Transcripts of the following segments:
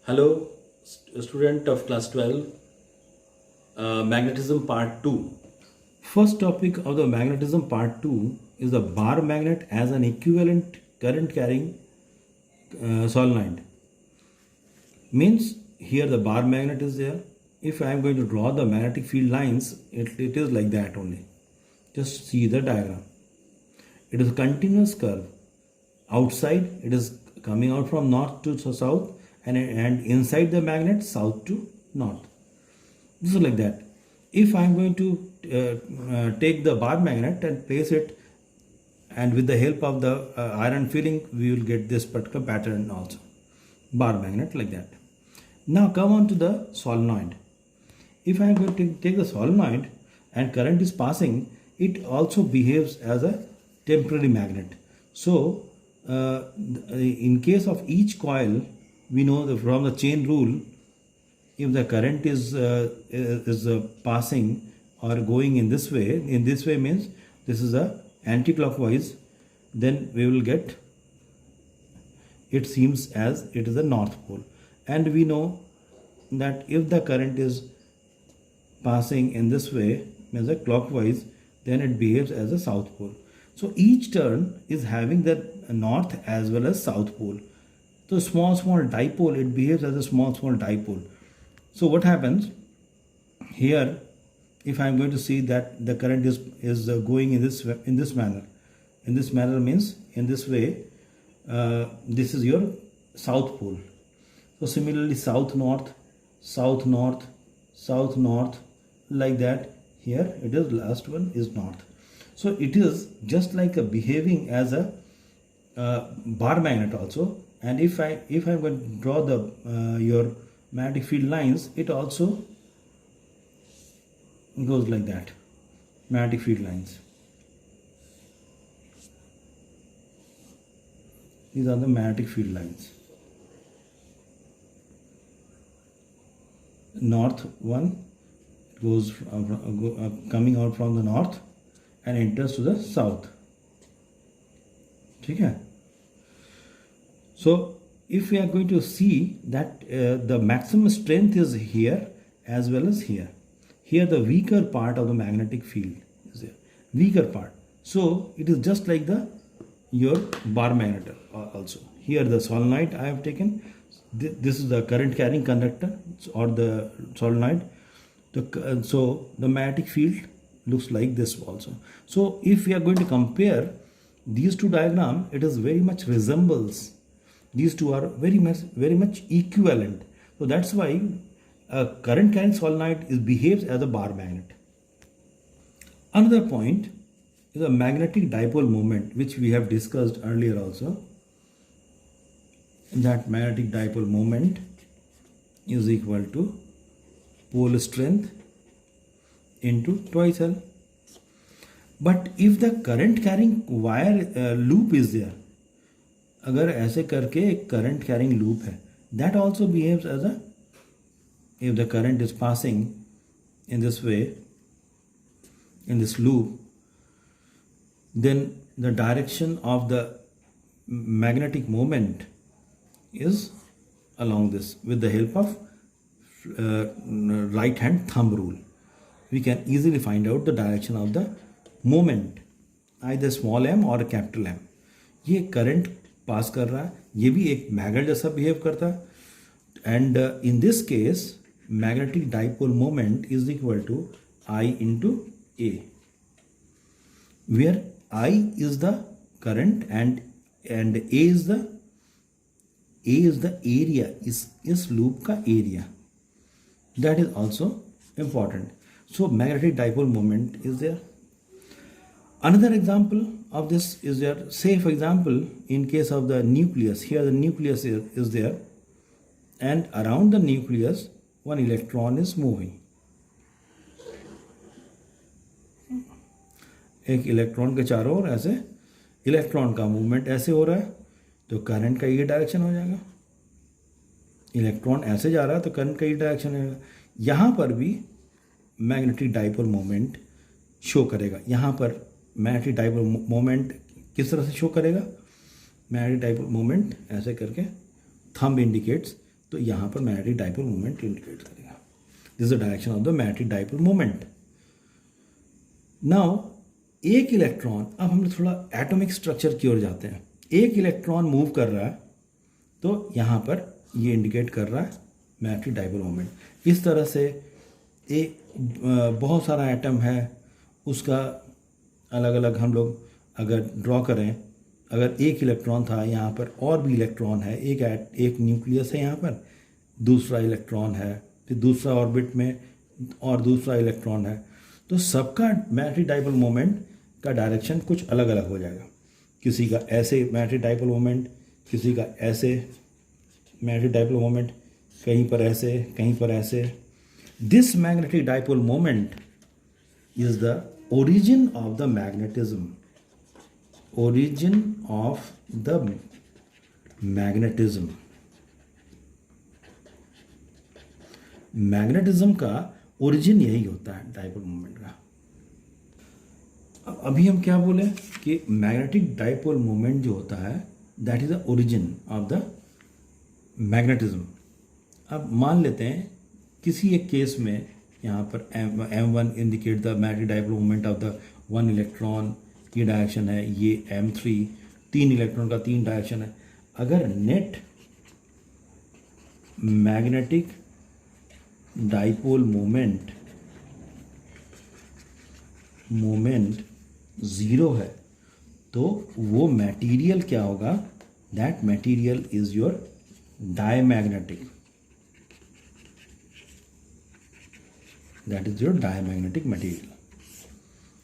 Hello, student of class 12, magnetism part 2. First topic of the magnetism part 2 is the bar magnet as an equivalent current carrying solenoid. Means here the bar magnet is there. If I am going to draw the magnetic field lines, it is like that only. Just see the diagram. It is a continuous curve. Outside it is coming out from north to south, and inside the magnet south to north. This is like that. If I am going to take the bar magnet and place it, and with the help of the iron filling, we will get this particular pattern also. Bar magnet like that. Now come on to the solenoid. If I am going to take the solenoid and current is passing, it also behaves as a temporary magnet. So in case of each coil, we know that from the chain rule, if the current is passing or going in this way means this is a anti-clockwise, then we will get, it seems as it is a north pole. And we know that if the current is passing in this way, means a clockwise, then it behaves as a south pole. So each turn is having the north as well as south pole. So small dipole, it behaves as a small dipole. So what happens here, if I am going to see that the current is going in this manner. In this manner means in this way, this is your south pole. So similarly south north, like that. Here it is, last one is north. So it is just like a behaving as a bar magnet also. And if I'm going to draw the your magnetic field lines, it also goes like that. Magnetic field lines. These are the magnetic field lines. North one goes coming out from the north and enters to the south. Okay. So if we are going to see that the maximum strength is here as well as here. Here the weaker part of the magnetic field is there. Weaker part. So it is just like your bar magnet also. Here the solenoid I have taken. This is the current carrying conductor or the solenoid. So the magnetic field looks like this also. So if we are going to compare these two diagrams, it is very much resembles. These two are very much equivalent. So that's why a current carrying solenoid behaves as a bar magnet. Another point is a magnetic dipole moment, which we have discussed earlier also. That magnetic dipole moment is equal to pole strength into twice L. But if the current carrying wire loop is there, अगर ऐसे करके एक current carrying loop है, that also behaves as a, if the current is passing in this way, in this loop, then the direction of the magnetic moment is along this. With the help of right hand thumb rule, we can easily find out the direction of the moment, either small m or capital M. ये current pass कर रहा है, ये भी एक magnet जैसा behave करता है. And in this case magnetic dipole moment is equal to I into A, where I is the current and A is the area, इस लूप का area. That is also important. So magnetic dipole moment is there. Another example of this is there. Say for example, in case of the nucleus, here the nucleus is there, and around the nucleus one electron is moving. एक electron के चारों ओर ऐसे electron का movement ऐसे हो रहा है, तो करंट का ये डायरेक्शन हो जाएगा. इलेक्ट्रॉन ऐसे जा रहा है तो करंट का ये डायरेक्शन होगा. यहाँ पर भी मैग्नेटिक डाइपोल मोमेंट शो करेगा. यहाँ पर मैग्नेटिक डाइपोल मोमेंट किस तरह से शो करेगा? मैग्नेटिक डाइपोल मोमेंट ऐसे करके, थंब इंडिकेट्स तो यहाँ पर मैग्नेटिक डाइपोल मोमेंट इंडिकेट करेगा. This is the direction of the magnetic dipole moment. Now एक इलेक्ट्रॉन, अब हम थोड़ा एटॉमिक स्ट्रक्चर की ओर जाते हैं. एक इलेक्ट्रॉन मूव कर रहा है तो यहाँ पर ये इंडिकेट कर रहा है मैग्नेटिक डाइपोल मोमेंट. इस तरह से एक बहुत सारा एटम है, उसका अलग अलग हम लोग अगर ड्रॉ करें, अगर एक इलेक्ट्रॉन था यहाँ पर और भी इलेक्ट्रॉन है, एक न्यूक्लियस है यहाँ पर, दूसरा इलेक्ट्रॉन है, फिर दूसरा ऑर्बिट में और दूसरा इलेक्ट्रॉन है, तो सबका मैग्नेटिक डाइपोल मोमेंट का डायरेक्शन कुछ अलग अलग हो जाएगा. किसी का ऐसे मैग्नेटिक डाइपोल मोमेंट, किसी का ऐसे मैग्नेटिक डाइपोल मोमेंट, कहीं पर ऐसे, कहीं पर ऐसे. This magnetic dipole moment is the origin of the magnetism. Origin of the magnetism. Magnetism का ओरिजिन यही होता है डाइपोल मोमेंट का. अभी हम क्या बोले कि मैग्नेटिक डाइपोल मोमेंट जो होता है that is the origin of the magnetism. अब मान लेते हैं किसी एक केस में यहाँ पर M1 indicate the magnetic dipole moment of the one electron, ये डायरेक्शन है. ये M3 तीन इलेक्ट्रॉन का तीन डायरेक्शन है. अगर net magnetic dipole moment zero है तो वो मटेरियल क्या होगा, that material is your diamagnetic. That is your diamagnetic material.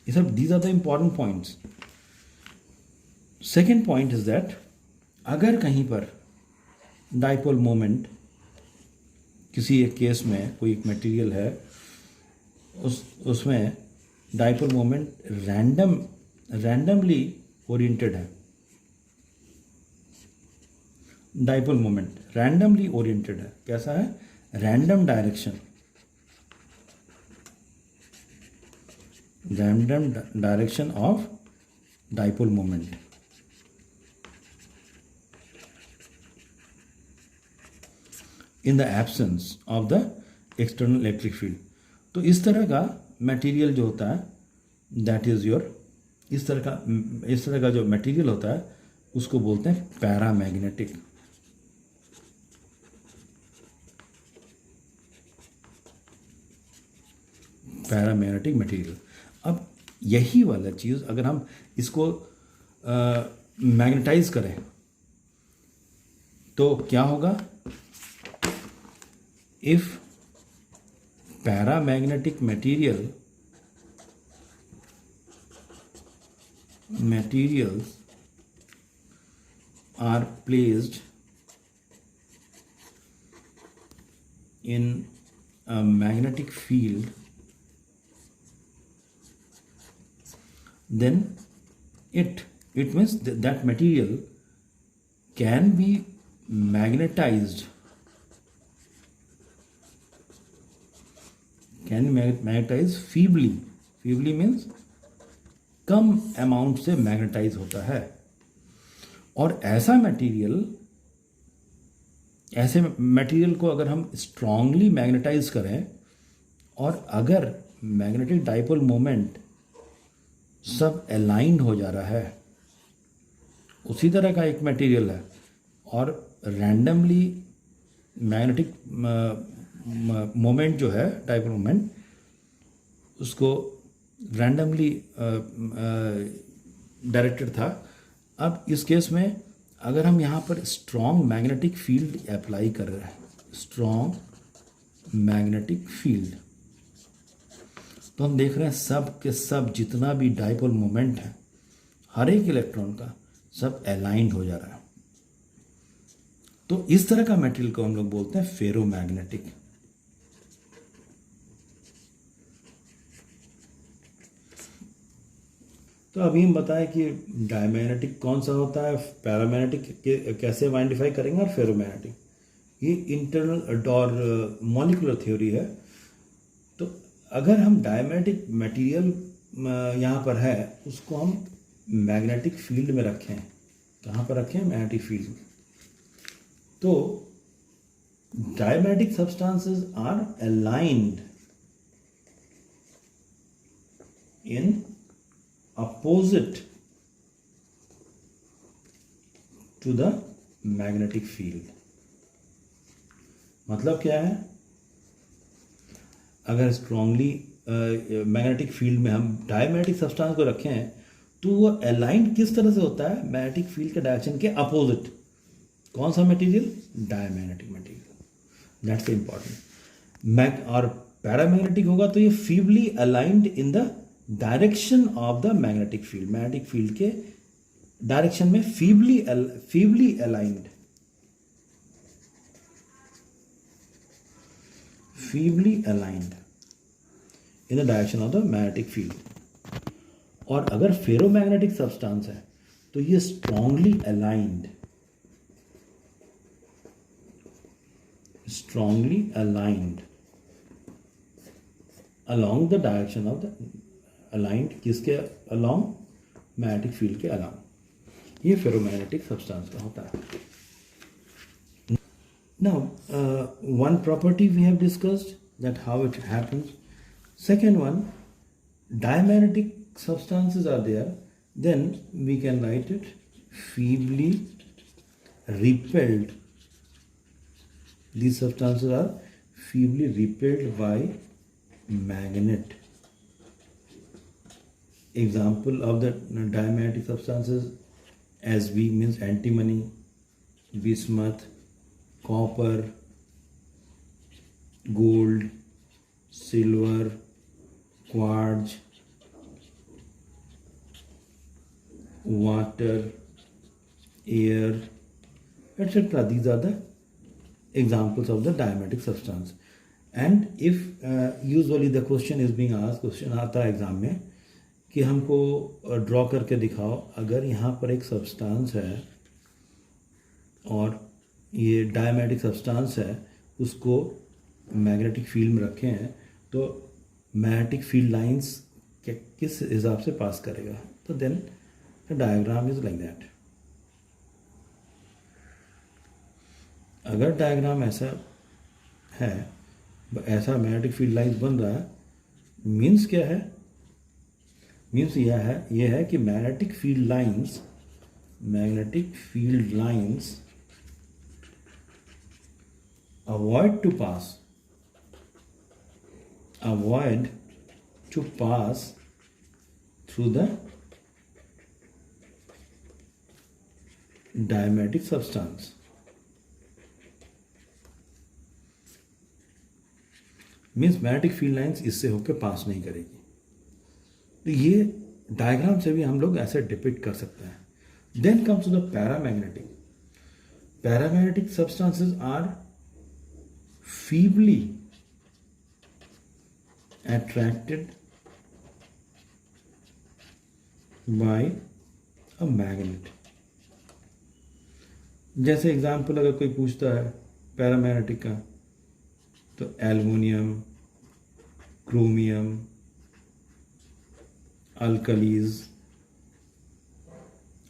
These are the important points. Second point is that अगर कहीं पर डाइपोल मोमेंट, किसी एक केस में कोई एक मटेरियल है, उसमें डाइपोल मोमेंट रैंडमली ओरिएंटेड है. डाइपोल मोमेंट रैंडमली ओरिएंटेड है. कैसा है? Random direction, random direction of dipole moment. In the absence of the external electric field. तो इस तरह का मटेरियल जो होता है दैट इज योर, इस तरह का जो मटेरियल होता है उसको बोलते हैं पैरामैग्नेटिक. Paramagnetic material. अब यही वाला चीज़ अगर हम इसको मैग्नेटाइज करें तो क्या होगा? If paramagnetic materials are placed in a magnetic field, then it means that material can be magnetized. Can magnetize feebly. Feebly means come amount से मैग्नेटाइज होता है. और ऐसे मटेरियल को अगर हम स्ट्रांगली मैग्नेटाइज करें और अगर मैग्नेटिक डाइपोल मोमेंट सब अलाइंड हो जा रहा है, उसी तरह का एक मटेरियल है और रैंडमली मैग्नेटिक मोमेंट जो है डाइपोल मोमेंट उसको रैंडमली डायरेक्टेड था. अब इस केस में अगर हम यहाँ पर स्ट्रॉन्ग मैग्नेटिक फील्ड अप्लाई कर रहे हैं, स्ट्रॉन्ग मैग्नेटिक फील्ड, तो हम देख रहे हैं सब के सब जितना भी डाइपोल मोमेंट है हर एक इलेक्ट्रॉन का सब अलाइंड हो जा रहा है. तो इस तरह का मटेरियल को हम लोग बोलते हैं फेरोमैग्नेटिक. तो अभी हम बताएं कि डायमैग्नेटिक कौन सा होता है, पैरामैग्नेटिक कैसे आइडेंटिफाई करेंगे और फेरोमैग्नेटिक. ये इंटरनल और मॉलिक्यूलर थ्योरी है. तो अगर हम डायमैग्नेटिक मटेरियल यहाँ पर है उसको हम मैग्नेटिक फील्ड में रखें, कहाँ पर रखें? Magnetic field. तो diamagnetic substances are aligned in opposite to the magnetic field. मतलब क्या है, अगर स्ट्रांगली मैग्नेटिक फील्ड में हम डायमैग्नेटिक सब्सटेंस को रखें हैं तो वो अलाइंड किस तरह से होता है, मैग्नेटिक फील्ड के डायरेक्शन के अपोजिट. कौन सा material, diamagnetic material. That's important. और पैरामैग्नेटिक होगा तो ये feebly aligned in the direction of the magnetic field, magnetic field के डायरेक्शन में feebly aligned, feebly aligned in the direction of the magnetic field. और अगर फेरोमैग्नेटिक सब्सटेंस है तो ये strongly aligned along the direction of the aligned, किसके along, magnetic field के along. ये फेरोमैग्नेटिक सब्सटेंस का होता है. Now, one property we have discussed, that how it happens. Second one, diamagnetic substances are there, then we can write it feebly repelled. These substances are feebly repelled by magnet. Example of the diamagnetic substances, Sb means antimony, bismuth, copper, gold, silver, quartz, water, air, etc. These are the examples of the diamagnetic substance. And if usually the question is being asked, question आता है exam में कि हमको draw करके दिखाओ, अगर यहाँ पर एक सब्सटेंस है और ये डायमैग्नेटिक सब्सटेंस है, उसको मैग्नेटिक फील्ड में रखे हैं तो मैग्नेटिक फील्ड लाइंस किस हिसाब से पास करेगा. तो then the diagram is like that. अगर डायग्राम ऐसा है, ऐसा मैग्नेटिक फील्ड लाइंस बन रहा है, मीन्स क्या है, मीन्स यह है कि magnetic field lines avoid to pass through the diamagnetic substance. Means magnetic field lines इससे होकर पास नहीं करेगी. तो ये डायग्राम से भी हम लोग ऐसे डिपिक्ट कर सकते हैं. Then comes to the paramagnetic substances are feebly attracted by a magnet. जैसे एग्जाम्पल अगर कोई पूछता है पैरामैग्नेटिक का, तो aluminium, chromium,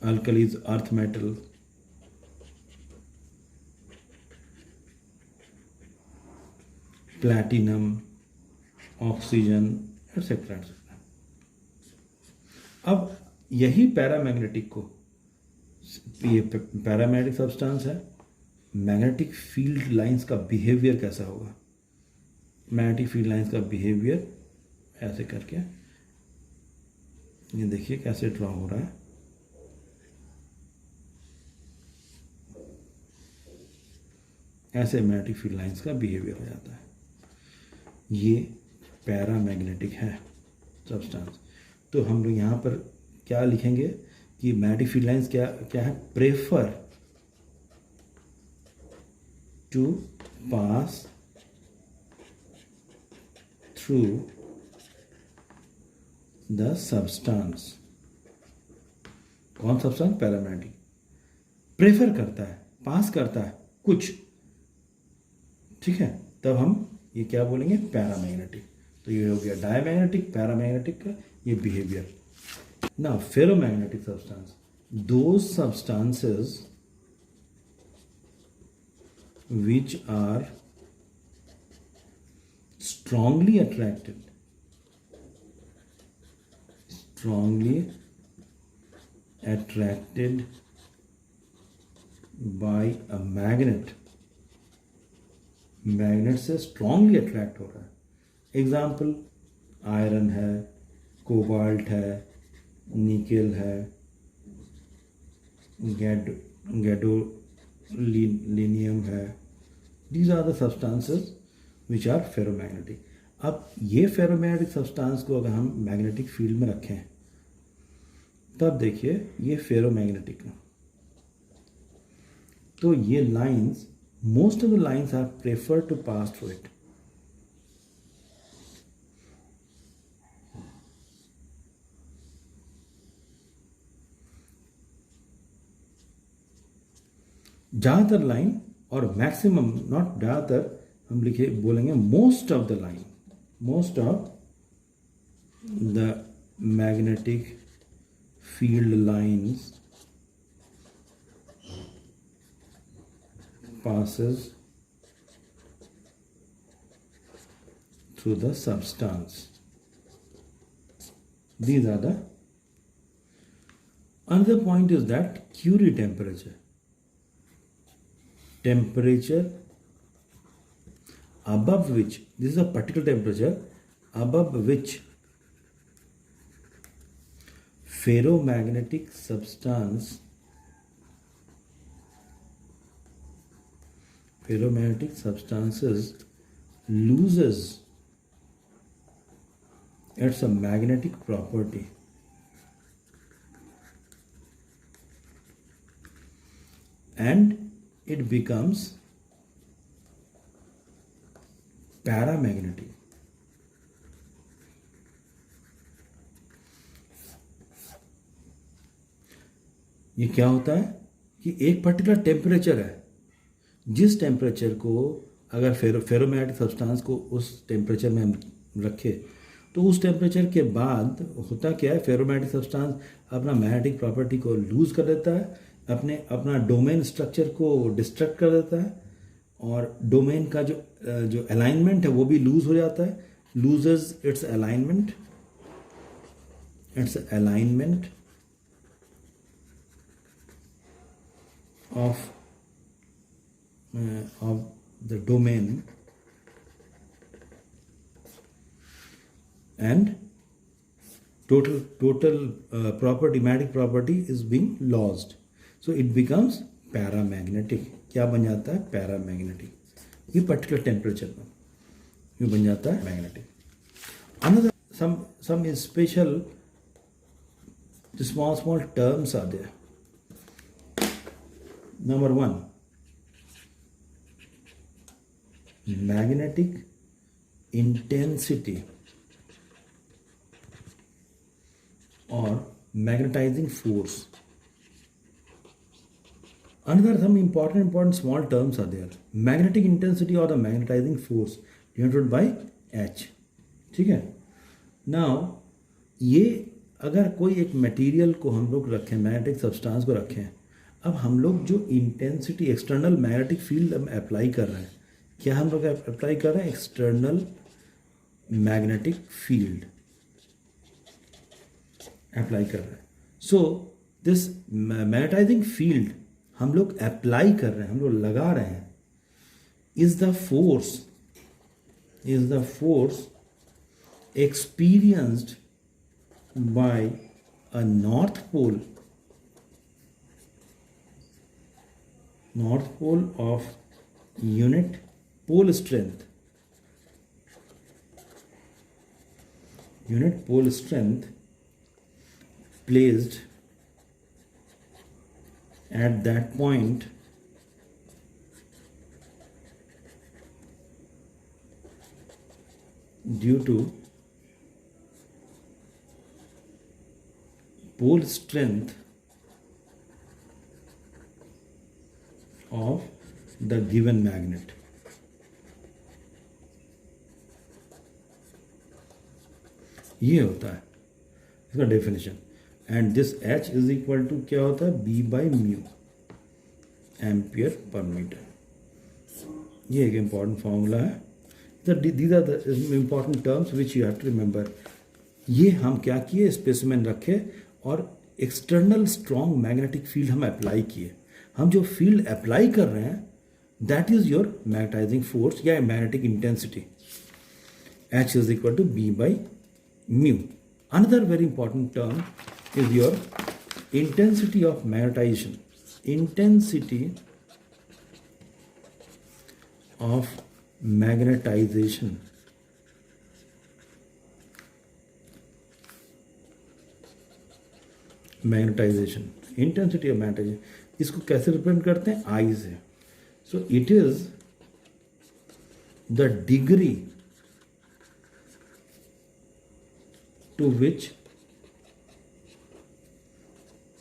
alkalis earth metal, platinum, oxygen, etcetera. अब यही पैरामैग्नेटिक को, ये पैरामैग्नेटिक सब्सटेंस है, मैग्नेटिक फील्ड लाइंस का बिहेवियर कैसा होगा, मैग्नेटिक फील्ड लाइंस का बिहेवियर ऐसे करके, ये देखिए कैसे ड्रॉ हो रहा है. ऐसे मैग्नेटिक फील्ड लाइंस का बिहेवियर हो जाता है. ये पैरामैग्नेटिक है सब्सटेंस. तो हम लोग यहाँ पर क्या लिखेंगे कि मैग्नेटिक फील्ड लाइंस क्या है, prefer to pass through the substance. कौन सब्सटेंस, पैरामैग्नेटिक. प्रेफर करता है, पास करता है कुछ, ठीक है, तब हम ये क्या बोलेंगे, पैरामैग्नेटिक. तो ये हो गया डायमैग्नेटिक, पैरामैग्नेटिक का ये बिहेवियर. ना ferromagnetic substance, those substances which are strongly attracted, strongly attracted by a magnet, magnet से स्ट्रांगली अट्रैक्ट हो रहा है. एग्जाम्पल आयरन है, कोबाल्ट है, निकेल है, गैडोलिनियम है. These are the substances which are ferromagnetic. अब ये फेरोमैग्नेटिक सब्सटेंस को अगर हम मैग्नेटिक फील्ड में रखें तब देखिए ये फेरोमैग्नेटिक है. तो ये lines, most of the lines are preferred to pass through it. ज़्यादातर लाइन और मैक्सिमम, नॉट ज़्यादातर, हम लिखे बोलेंगे most of the line, most of the magnetic field lines passes through the substance. These are the. Another point is that Curie temperature. Temperature above which, this is a particular temperature above which ferromagnetic substance, ferromagnetic substances loses its a magnetic property and it becomes paramagnetic. ये क्या होता है कि एक particular temperature है, जिस temperature को अगर फेरोमैग्नेटिक सब्सटेंस को उस टेम्परेचर में हम रखें तो उस टेम्परेचर के बाद होता क्या है, फेरोमैग्नेटिक सब्सटेंस अपना मैग्नेटिक प्रॉपर्टी को लूज़ कर देता है, अपना डोमेन स्ट्रक्चर को डिस्ट्रक्ट कर देता है और डोमेन का जो अलाइनमेंट है वो भी लूज़ हो जाता है, loses it's alignment of the domain and total property, magnetic property is being lost, so it becomes paramagnetic. क्या बन जाता है? पैरामैग्नेटिक. ये पर्टिकुलर टेम्परेचर पर ये बन जाता है magnetic. Another some special small terms are there. Number 1, magnetic intensity or magnetizing force. Another some important small terms are there. Magnetic intensity or the magnetizing force denoted by H. ठीक है. Now ये अगर कोई एक material को हम लोग रखें, मैग्नेटिक सब्सटेंस को रखें, अब हम लोग जो इंटेंसिटी एक्सटर्नल मैग्नेटिक फील्ड हम अप्लाई कर रहे हैं, क्या हम लोग अप्लाई कर रहे हैं? एक्सटर्नल मैग्नेटिक फील्ड अप्लाई कर रहे हैं. सो दिस मैग्नेटाइजिंग फील्ड हम लोग अप्लाई कर रहे हैं, हम लोग लगा रहे हैं, is the force experienced by a north pole of unit pole strength placed at that point due to pole strength of the given magnet. ये होता है इसका definition. And this H is equal to क्या होता है? B by mu, ampere per metre. ये एक important formula है. these are the important terms which you have to remember. ये हम क्या किए, स्पेसिमेन रखे और एक्सटर्नल स्ट्रॉन्ग मैग्नेटिक फील्ड हम अप्लाई किए. हम जो फील्ड अप्लाई कर रहे हैं that is your magnetising force या magnetic intensity. H is equal to B by mu. Another very important term is your intensity of magnetization. Intensity of magnetization. Magnetization. Intensity of magnetization. इसको कैसे represent करते हैं? I से. So it is the degree to which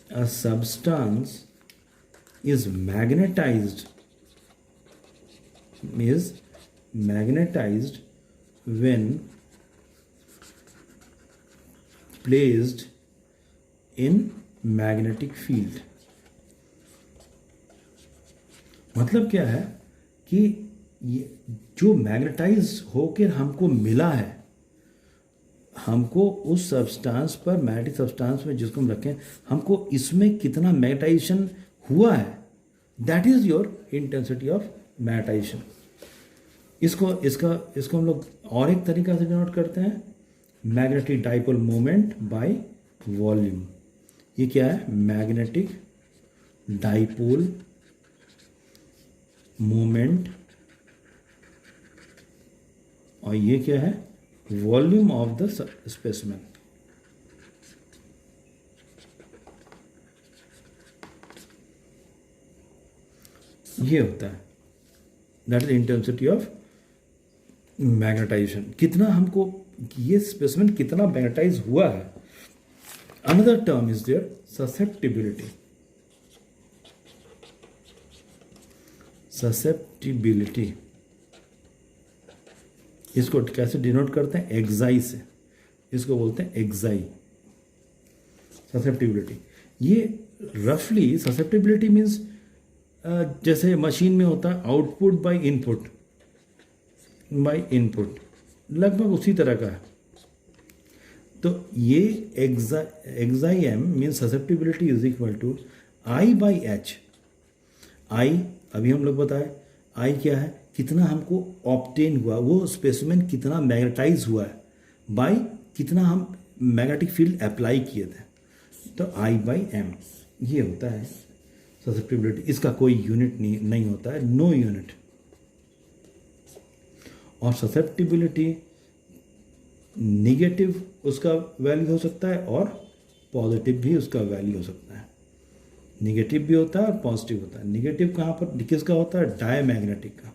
a substance is magnetized when placed in magnetic field. मतलब क्या है कि ये जो मैग्नेटाइज होकर हमको मिला है, हमको उस सब्सटेंस पर, मैग्नेटिक सब्सटेंस में जिसको हम रखें, हमको इसमें कितना मैग्नेटाइजेशन हुआ है, that is your intensity of magnetisation. इसको हम लोग और एक तरीका से डिनोट करते हैं, magnetic dipole moment by volume. ये क्या है? मैग्नेटिक डाइपोल मोमेंट, और ये क्या है? Volume of the specimen. ये होता है, that is intensity of magnetisation. कितना हमको ये स्पेसिमेन कितना मैग्नेटाइज हुआ है. Another term is there susceptibility. Susceptibility इसको कैसे डिनोट करते हैं? एक्साई से. इसको बोलते हैं एक्साई, ससेप्टिबिलिटी. ये रफली ससेप्टिबिलिटी मीन्स जैसे मशीन में होता है आउटपुट बाय इनपुट, लगभग उसी तरह का है. तो ये एक्साई M means susceptibility is equal to I by H. आई अभी हम लोग बताए, आई क्या है? कितना हमको ऑब्टेन हुआ, वो स्पेसिमेन कितना मैग्नेटाइज हुआ है, बाय कितना हम मैग्नेटिक फील्ड अप्लाई किए थे. तो आई बाई एम ये होता है ससेप्टिबिलिटी. इसका कोई यूनिट नहीं होता है, नो यूनिट. और ससेप्टिबिलिटी निगेटिव उसका वैल्यू हो सकता है और पॉजिटिव भी उसका वैल्यू हो सकता है. निगेटिव भी होता है और पॉजिटिव होता है. निगेटिव कहाँ पर किसका होता है? डायमैग्नेटिक का.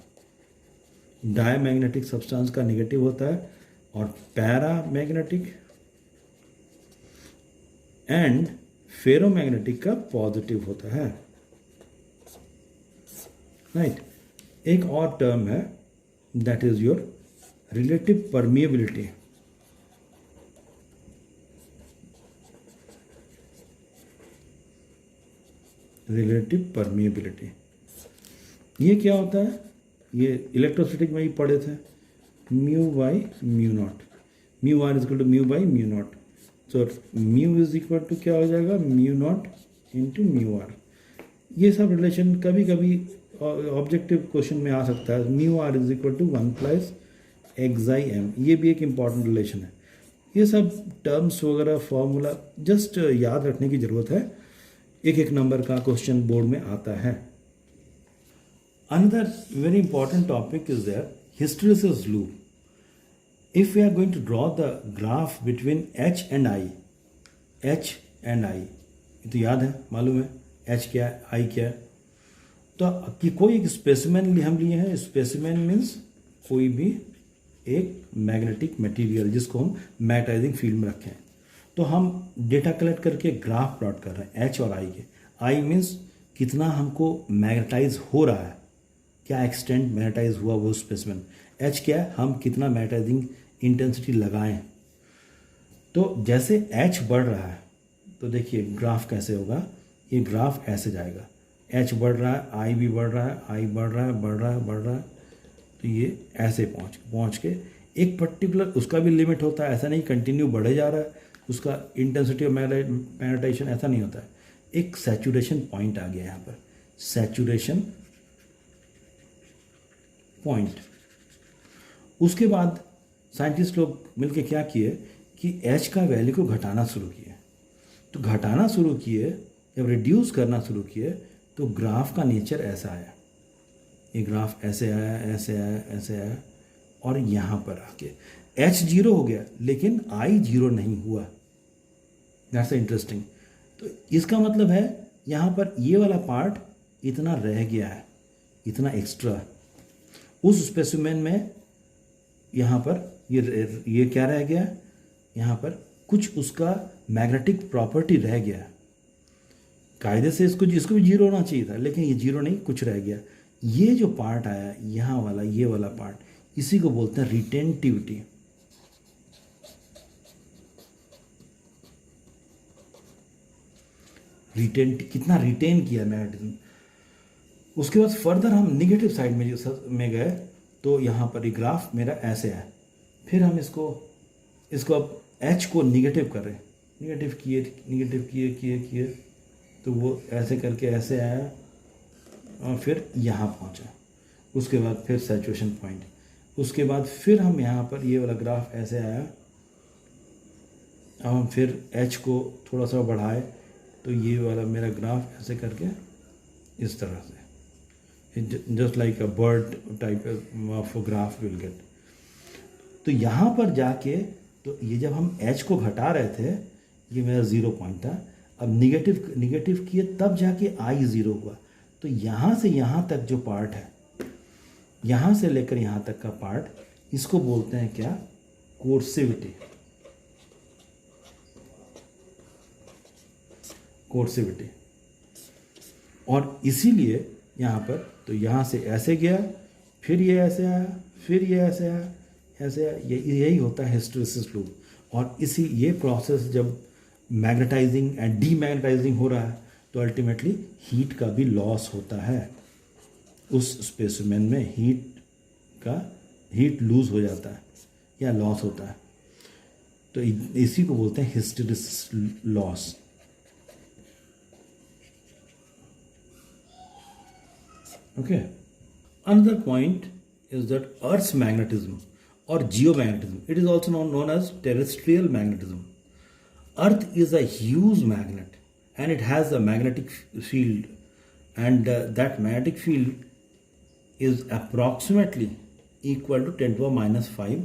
डायमैग्नेटिक सब्सटेंस का निगेटिव होता है और पैरामैग्नेटिक एंड फेरोमैग्नेटिक का पॉजिटिव होता है. राइट. एक और टर्म है that is your relative permeability. Relative permeability ये क्या होता है? ये इलेक्ट्रोस्टैटिक में ही पढ़े थे, mu by mu naught. Mu R is equal to mu by mu naught. So mu is equal to क्या हो जाएगा? Mu naught into mu R. ये सब रिलेशन कभी कभी ऑब्जेक्टिव क्वेश्चन में आ सकता है. Mu R is equal to 1 plus xi M. ये भी एक इम्पॉर्टेंट रिलेशन है. ये सब टर्म्स वगैरह फॉर्मूला जस्ट याद रखने की ज़रूरत है. एक नंबर का क्वेश्चन बोर्ड में आता है. Another very important topic is there hysteresis loop. If we are going to draw the graph between H and I, तो याद है, मालूम है एच क्या है, आई क्या है. तो कि कोई एक स्पेसिमेन हम लिए हैं. स्पेसिमेन मीन्स कोई भी एक मैग्नेटिक मटेरियल जिसको हम मैग्नेटाइजिंग फील्ड में रखें. तो हम डेटा कलेक्ट करके ग्राफ प्लॉट कर रहे हैं एच और आई के. आई मीन्स कितना हमको मैग्नेटाइज हो रहा है, क्या एक्सटेंट मैग्नेटाइज हुआ वो स्पेसिमेन. एच क्या है? हम कितना मैग्नेटाइजिंग इंटेंसिटी लगाएं. तो जैसे एच बढ़ रहा है तो देखिए ग्राफ कैसे होगा. ये ग्राफ ऐसे जाएगा, एच बढ़ रहा है, आई भी बढ़ रहा है, आई बढ़ रहा है, बढ़ रहा है, बढ़ रहा है. तो ये ऐसे पहुँच के एक पर्टिकुलर उसका भी लिमिट होता है, ऐसा नहीं कंटिन्यू बढ़े जा रहा है उसका इंटेंसिटी ऑफ मैग्नेटाइजेशन, ऐसा नहीं होता है। एक सैचुरेशन पॉइंट आ गया यहाँ पर, सैचुरेशन पॉइंट। उसके बाद साइंटिस्ट लोग मिलके क्या किए कि एच का वैल्यू को घटाना शुरू किए। तो घटाना शुरू किए, जब रिड्यूस करना शुरू किए तो ग्राफ का नेचर ऐसा आया। ये ग्राफ ऐसे आया, ऐसे आया, ऐसे आया, और यहाँ पर आके एच जीरो हो गया लेकिन आई जीरो नहीं हुआ। That's interesting. तो इसका मतलब है यहाँ पर ये वाला पार्ट इतना रह गया है, इतना एक्स्ट्रा उस स्पेसिमेन में। यहाँ पर ये क्या रह गया, यहाँ पर कुछ उसका मैग्नेटिक प्रॉपर्टी रह गया। कायदे से इसको भी जीरो होना चाहिए था, लेकिन ये जीरो नहीं, कुछ रह गया। ये जो पार्ट आया यहाँ वाला, ये वाला पार्ट, इसी को बोलते हैं रिटेंटिविटी। कितना रिटेन किया मैग्नेटिज्म। उसके बाद फर्दर हम निगेटिव साइड में गए तो यहाँ पर ये ग्राफ मेरा ऐसे है। फिर हम इसको अब एच को निगेटिव कर रहे हैं, निगेटिव किए तो वो ऐसे करके ऐसे आया और फिर यहाँ पहुँचा। उसके बाद फिर सैचुरेशन पॉइंट। उसके बाद फिर हम यहाँ पर ये वाला ग्राफ ऐसे आया। अब हम फिर एच को थोड़ा सा बढ़ाए तो ये वाला मेरा ग्राफ ऐसे करके इस तरह से, just like a bird type of graph will get. तो यहाँ पर जाके तो ये जब हम एच को घटा रहे थे, ये मेरा ज़ीरो पॉइंट था। अब निगेटिव किए तब जाके आई ज़ीरो हुआ। तो यहाँ से यहाँ तक जो पार्ट है, यहाँ से लेकर यहाँ तक का पार्ट, इसको बोलते हैं क्या, कोर्सिविटी। और इसीलिए यहाँ पर तो यहाँ से ऐसे गया, फिर ये ऐसे आया, फिर ये ऐसे आया, ऐसे आया। यही होता है हिस्टैरिसीस लूप। और ये प्रोसेस जब मैग्नेटाइजिंग एंड डीमैग्नेटाइजिंग हो रहा है तो अल्टीमेटली हीट का भी लॉस होता है। उस स्पेसिमेन में हीट लूज हो जाता है या लॉस होता है। तो इसी को बोलते हैं hysteresis loss. Okay. Another point is that Earth's magnetism or geomagnetism, it is also known as terrestrial magnetism. Earth is a huge magnet and it has a magnetic field, and that magnetic field is approximately equal to 10 to the minus 5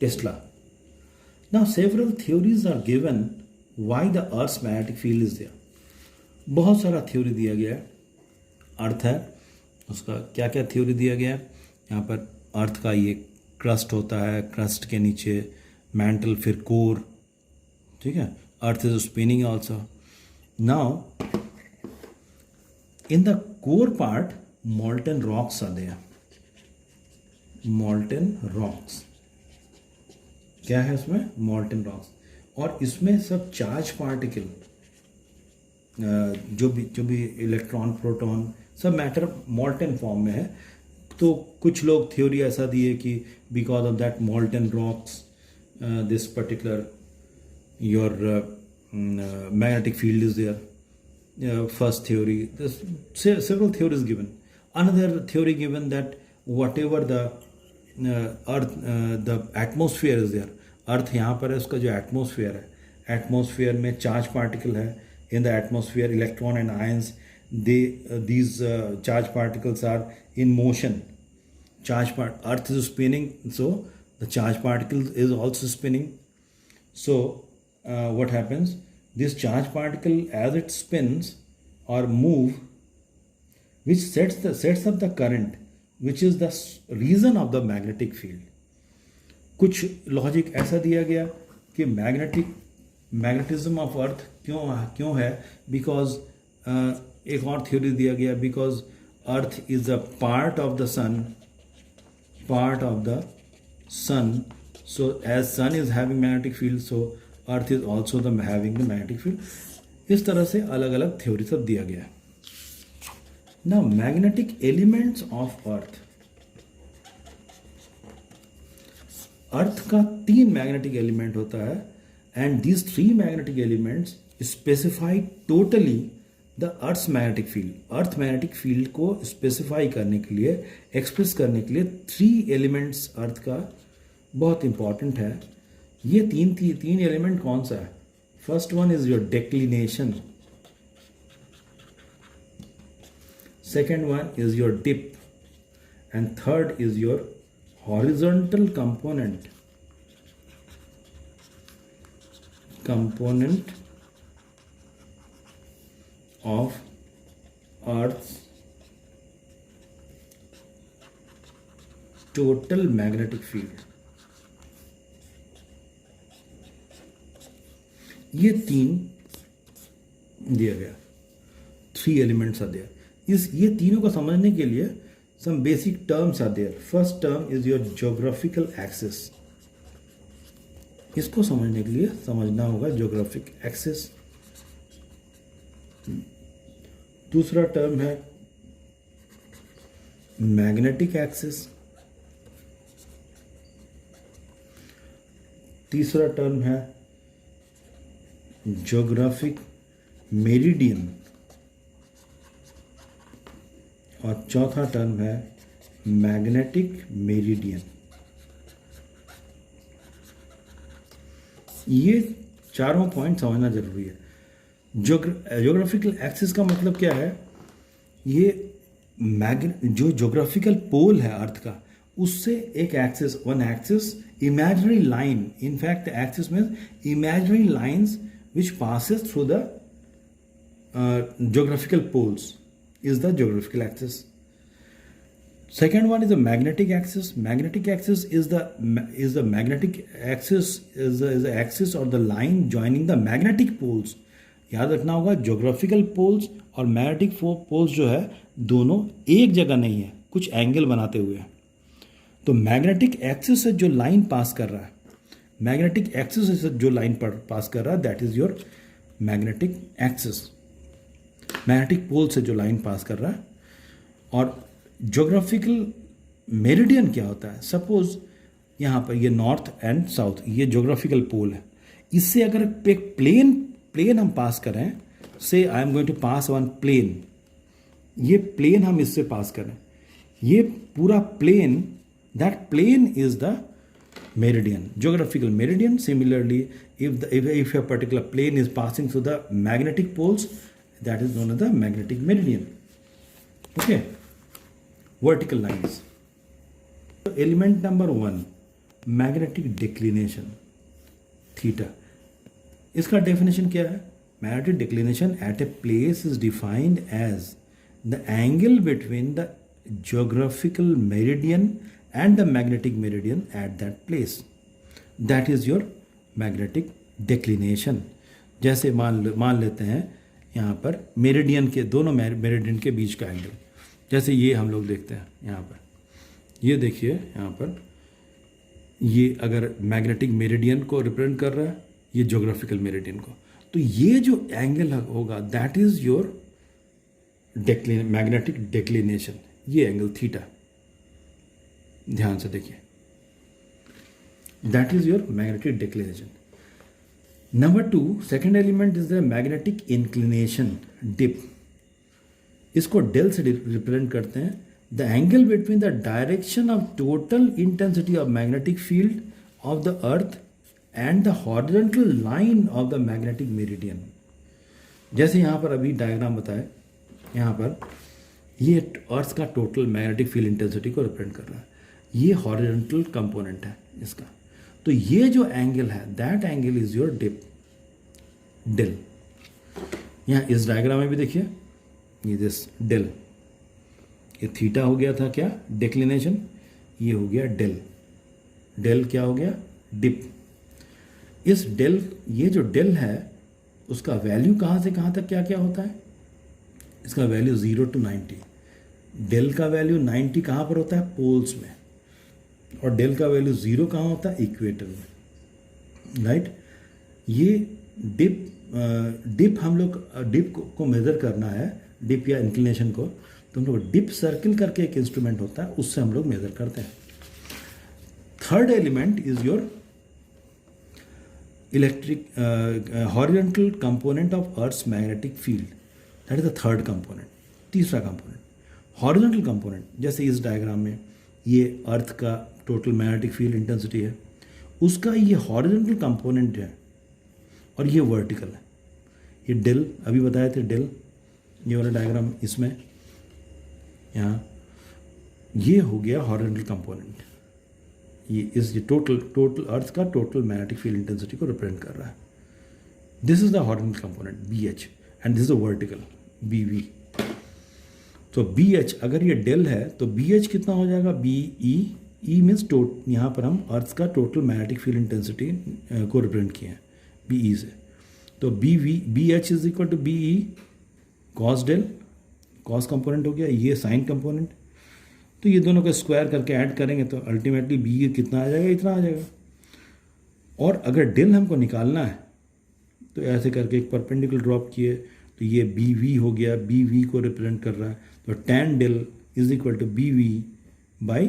Tesla. Now several theories are given why the Earth's magnetic field is there. बहुत सारा theory दिया गया है। अर्थ है, उसका क्या क्या theory दिया गया है। यहाँ पर अर्थ का ये क्रस्ट होता है, क्रस्ट के नीचे मैंटल, फिर कोर, ठीक है। Earth is spinning also. Now in the core part molten rocks are there. molten rocks क्या है इसमें, molten rocks। और इसमें सब चार्ज पार्टिकल, जो भी इलेक्ट्रॉन, प्रोटॉन, सब मैटर मॉल्टन फॉर्म में है। तो कुछ लोग थ्योरी ऐसा दिए कि because of that मॉल्टन rocks this particular your magnetic field is there. First theory, there's several theories given. Another theory given that whatever the earth, the atmosphere is there, अर्थ यहाँ पर है, उसका जो एटमोसफियर है, एटमोसफियर में चार्ज पार्टिकल है। In the atmosphere electron and ions, these charge particles are in motion. Earth is spinning, so the charge particle is also spinning. So what happens, this charge particle as it spins or move, which sets up the current, which is the reason of the magnetic field. कुछ logic ऐसा दिया गया कि magnetism of earth क्यों है, because एक और theory दिया गया, because earth is a part of the sun, so as sun is having magnetic field, so earth is also the having the magnetic field. इस तरह से अलग अलग थ्योरी सब दिया गया है। Now magnetic elements of earth, earth का 3 मैग्नेटिक एलिमेंट होता है and these 3 magnetic elements specify totally the earth's magnetic field. Earth magnetic field को स्पेसिफाई करने के लिए, एक्सप्रेस करने के लिए 3 एलिमेंट्स अर्थ का बहुत इंपॉर्टेंट है। ये तीन एलिमेंट कौन सा है? First one is your declination, second one is your dip, and third is your horizontal component of Earth's total magnetic field। ये 3 दिया गया, 3 एलिमेंट्स आर देयर। ये तीनों को समझने के लिए some basic terms are there। first term is your geographical axis। इसको समझने के लिए समझना होगा geographic axis। दूसरा टर्म है magnetic axis। तीसरा टर्म है geographic मेरिडियन और चौथा टर्म है मैग्नेटिक मेरिडियन। ये चारों पॉइंट समझना जरूरी है। ज्योग्राफिकल एक्सिस का मतलब क्या है? ये जो ज्योग्राफिकल पोल है अर्थ का, उससे एक axis, one axis, imaginary line, in fact axis means imaginary lines which passes through the geographical poles is the geographical axis। Second one is the magnetic axis। Magnetic axis is the magnetic axis is the axis or the line joining the magnetic poles। याद रखना होगा geographical poles और magnetic poles जो है दोनों एक जगह नहीं है, कुछ एंगल बनाते हुए हैं। तो मैग्नेटिक एक्सिस से जो लाइन पास कर रहा है, मैग्नेटिक एक्सिस से जो लाइन पास कर रहा है, that is your magnetic axis. Magnetic pole से जो लाइन पास कर रहा है। और ज्योग्राफिकल मेरिडियन क्या होता है? सपोज यहाँ पर ये नॉर्थ एंड साउथ, ये ज्योग्राफिकल पोल है। इससे अगर एक प्लेन हम पास करें, so I am going to pass one plane, ये प्लेन हम इससे पास करें, ये पूरा plane, that plane is the meridian, geographical meridian। Similarly, if a particular plane is passing through the magnetic poles, that is known as the magnetic meridian। Okay, vertical lines। Element number 1, magnetic declination, theta। इसका definition क्या है? Magnetic declination at a place is defined as the angle between the geographical meridian and the magnetic meridian at that place। That is your magnetic declination। जैसे मान लेते हैं यहाँ पर meridian के, दोनों मेरिडियन के बीच का एंगल, जैसे ये हम लोग देखते हैं यहाँ पर, ये देखिए यहाँ पर, ये अगर मैग्नेटिक मेरिडियन को रिप्रेजेंट कर रहा है, ये ज्योग्राफिकल मेरिडियन को, तो ये जो एंगल होगा that is your magnetic declination, ये एंगल थीटा। ध्यान से देखिए, that is your magnetic declination. Number 2, second element is the magnetic inclination, dip. इसको डेल से रिप्रेजेंट करते हैं। The angle between the direction of total intensity of magnetic field of the earth and the horizontal line of the magnetic meridian. जैसे यहाँ पर अभी diagram बताया, यहाँ पर ये अर्थ का टोटल मैग्नेटिक फील्ड इंटेंसिटी को रिप्रेजेंट कर रहा है, ये हॉरिजॉन्टल कंपोनेंट है इसका। तो ये जो एंगल है, that angle is your dip, del. यहाँ इस डायग्राम में भी देखिए, ये दिस डेल, ये थीटा हो गया था क्या? डेक्लिनेशन। ये हो गया डेल, डेल क्या हो गया? डिप। इस डेल, ये जो डेल है उसका वैल्यू कहाँ से कहाँ तक क्या क्या होता है? इसका वैल्यू 0 to 90। डेल का वैल्यू 90 कहाँ पर होता है? पोल्स में। और डेल का वैल्यू 0 कहाँ होता है? इक्वेटर में, राइट। ये डिप हम लोग डिप को मेज़र करना है, डिप या इंक्लिनेशन को, तो हम लोग डिप सर्किल करके एक इंस्ट्रूमेंट होता है, उससे हम लोग मेज़र करते हैं। third element is your electric horizontal component of Earth's magnetic field. That is the third component. तीसरा कंपोनेंट हॉरिजॉन्टल कंपोनेंट, जैसे इस डायग्राम में ये अर्थ का टोटल मैग्नेटिक फील्ड इंटेंसिटी है, उसका ये हॉरिजॉन्टल कंपोनेंट है और ये वर्टिकल है. ये डेल अभी बताए थे, डेल ये वाला डायग्राम इसमें यहाँ ये हो गया हॉरिजॉन्टल कंपोनेंट. ये टोटल अर्थ का टोटल मैग्नेटिक फील्ड इंटेंसिटी को रिप्रेजेंट कर रहा है. This is the horizontal component B H and this is the vertical B V. तो बी एच अगर ये डेल है तो बी एच कितना हो जाएगा, बी ई मीन्स यहाँ पर हम अर्थ का टोटल मैग्नेटिक फील्ड इंटेंसिटी को रिप्रेजेंट किए हैं बी ई से. तो B H is equal to B E cos del, cos component हो गया, ये साइन कंपोनेंट. तो ये दोनों को स्क्वायर करके ऐड करेंगे तो अल्टीमेटली बी कितना आ जाएगा, इतना आ जाएगा. और अगर डेल हमको निकालना है तो ऐसे करके एक परपेंडिकुलर ड्रॉप किए तो ये बी वी हो गया, बी वी को रिप्रेजेंट कर रहा है. तो tan del is equal to B V by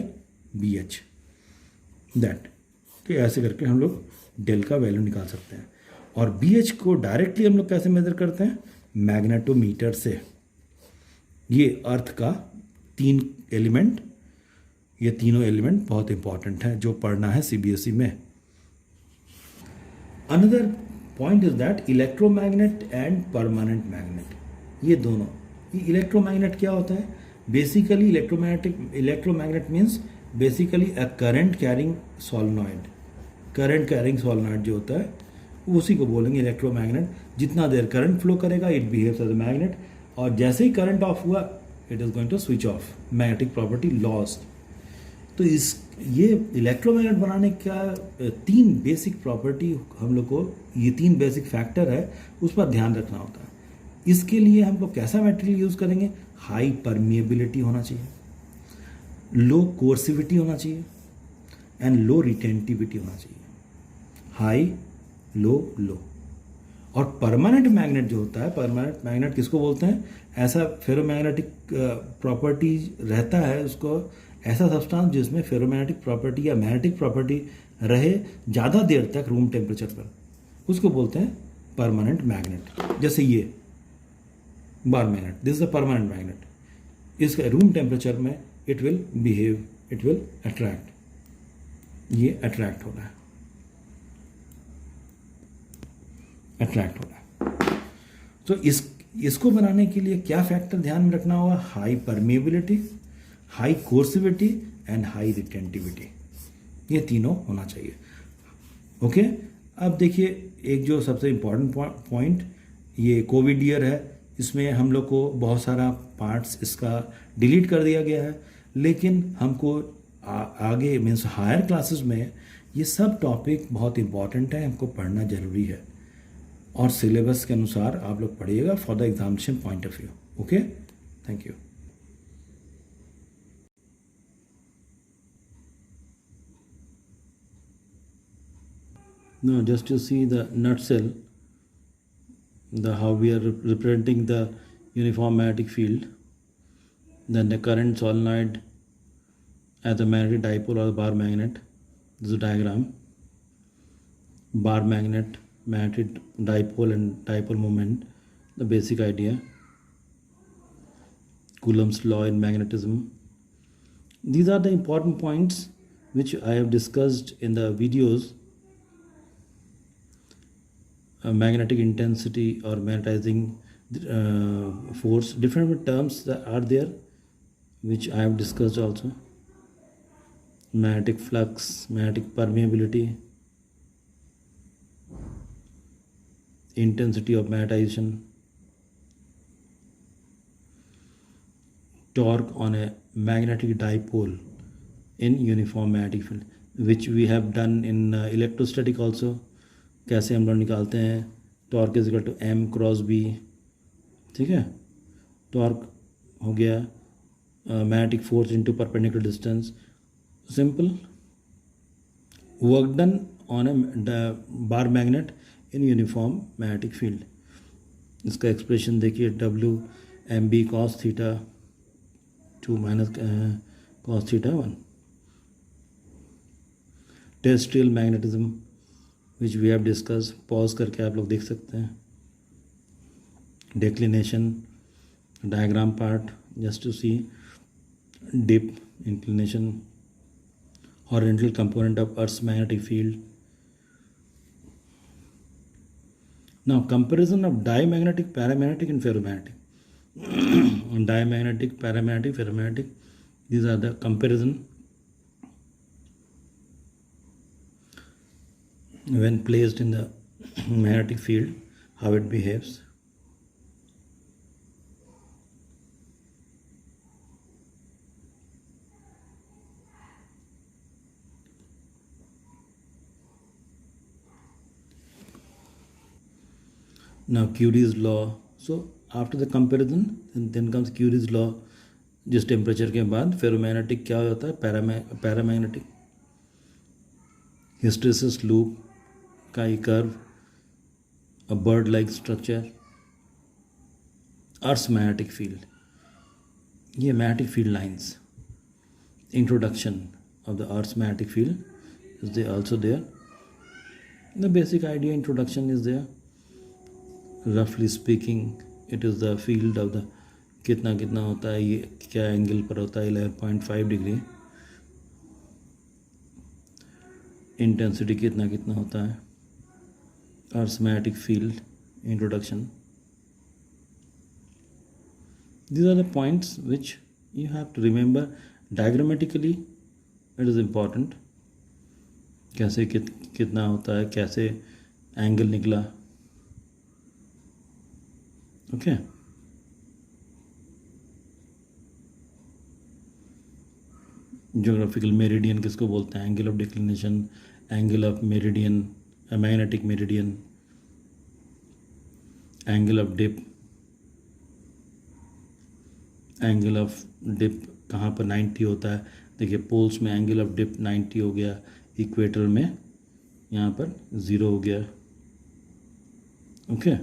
B H that. तो ऐसे करके हम लोग डेल का वैल्यू निकाल सकते हैं. और बी एच को डायरेक्टली हम लोग कैसे मेजर करते हैं, मैग्नेटोमीटर से. ये अर्थ का ये तीनों एलिमेंट बहुत इंपॉर्टेंट है जो पढ़ना है सीबीएसई में. Another point is that electromagnet and permanent magnet, ये दोनों. ये इलेक्ट्रोमैग्नेट क्या होता है, basically electromagnet means basically a current carrying solenoid. Current carrying solenoid जो होता है उसी को बोलेंगे इलेक्ट्रोमैग्नेट. जितना देर करंट फ्लो करेगा it behaves as a magnet, और जैसे ही करंट ऑफ हुआ it is going to switch off, magnetic property lost. तो ये इलेक्ट्रोमैग्नेट बनाने का तीन बेसिक प्रॉपर्टी हम लोग को, ये तीन बेसिक फैक्टर है उस पर ध्यान रखना होता है. इसके लिए हमको कैसा मटेरियल यूज़ करेंगे, हाई परमिएबिलिटी होना चाहिए, लो कोर्सिविटी होना चाहिए एंड लो रिटेंटिविटी होना चाहिए. High low. और परमानेंट मैग्नेट जो होता है, परमानेंट मैग्नेट किसको बोलते हैं, ऐसा फेरोमैग्नेटिक प्रॉपर्टी रहता है उसको, ऐसा सब्सटेंस जिसमें फेरोमैग्नेटिक प्रॉपर्टी या मैग्नेटिक प्रॉपर्टी रहे ज़्यादा देर तक रूम टेम्परेचर पर, उसको बोलते हैं परमानेंट मैग्नेट. जैसे ये bar magnet, this is the permanent magnet. इसका रूम टेम्परेचर में it will behave, it will attract, ये अट्रैक्ट हो रहा है, अट्रैक्ट हो रहा है. तो इसको बनाने के लिए क्या फैक्टर ध्यान में रखना होगा, high permeability, high कोर्सिविटी and high retentivity. ये तीनों होना चाहिए. ओके. अब देखिए एक जो सबसे इम्पॉर्टेंट पॉइंट, ये कोविड ईयर है, इसमें हम लोग को बहुत सारा पार्ट्स इसका डिलीट कर दिया गया है, लेकिन हमको आगे मीन्स हायर क्लासेस में ये सब टॉपिक बहुत इम्पॉर्टेंट है, हमको पढ़ना ज़रूरी है. और सिलेबस के अनुसार आप लोग पढ़िएगा for the examination point of view. Okay, thank you. Now just to see the nutshell, how we are representing the uniform magnetic field, then the current solenoid as a magnetic dipole or bar magnet. This is a diagram. Bar magnet, magnetic dipole and dipole moment, the basic idea. Coulomb's law in magnetism. These are the important points which I have discussed in the videos. Magnetic intensity or magnetizing force, different terms that are there which I have discussed also. Magnetic flux, magnetic permeability, intensity of magnetization, torque on a magnetic dipole in uniform magnetic field, which we have done in electrostatic also. कैसे हम लोग निकालते हैं, torque is equal to M cross B. ठीक है, torque हो गया magnetic force into perpendicular distance. Simple. Work done on a bar magnet in uniform magnetic field. इसका एक्सप्रेशन देखिए, W M B cos theta 2 minus cos theta 1. Terrestrial magnetism which we have discuss, pause करके आप लोग देख सकते हैं. Declination diagram part just to see dip, inclination, horizontal component of Earth's magnetic field. Now comparison of diamagnetic, paramagnetic and ferromagnetic. Diamagnetic, paramagnetic, ferromagnetic, these are the comparison when placed in the magnetic field, how it behaves. Now Curie's law. So after the comparison, then comes Curie's law. जिस temperature के बाद ferromagnetic क्या होता है, paramagnetic. Hysteresis loop का ये curve, a bird like structure, earth magnetic field. ये magnetic field lines, introduction of the Earth's magnetic field is there also there. The basic idea introduction is there. Roughly speaking, it is the field of the कितना कितना होता है, ये क्या angle पर होता है, 11.5 डिग्री. इंटेंसिटी कितना कितना होता है. Earth's magnetic field introduction. These are the points which you have to remember diagrammatically. It is important. कैसे कितना होता है, कैसे एंगल निकला. ओके. ज्योग्राफिकल मेरिडियन किसको बोलते हैं, angle of declination, angle of meridian, magnetic meridian, angle of dip. Angle of dip कहाँ पर 90 होता है. देखिए पोल्स में एंगल ऑफ डिप 90 हो गया, इक्वेटर में यहाँ पर 0 हो गया. ओके.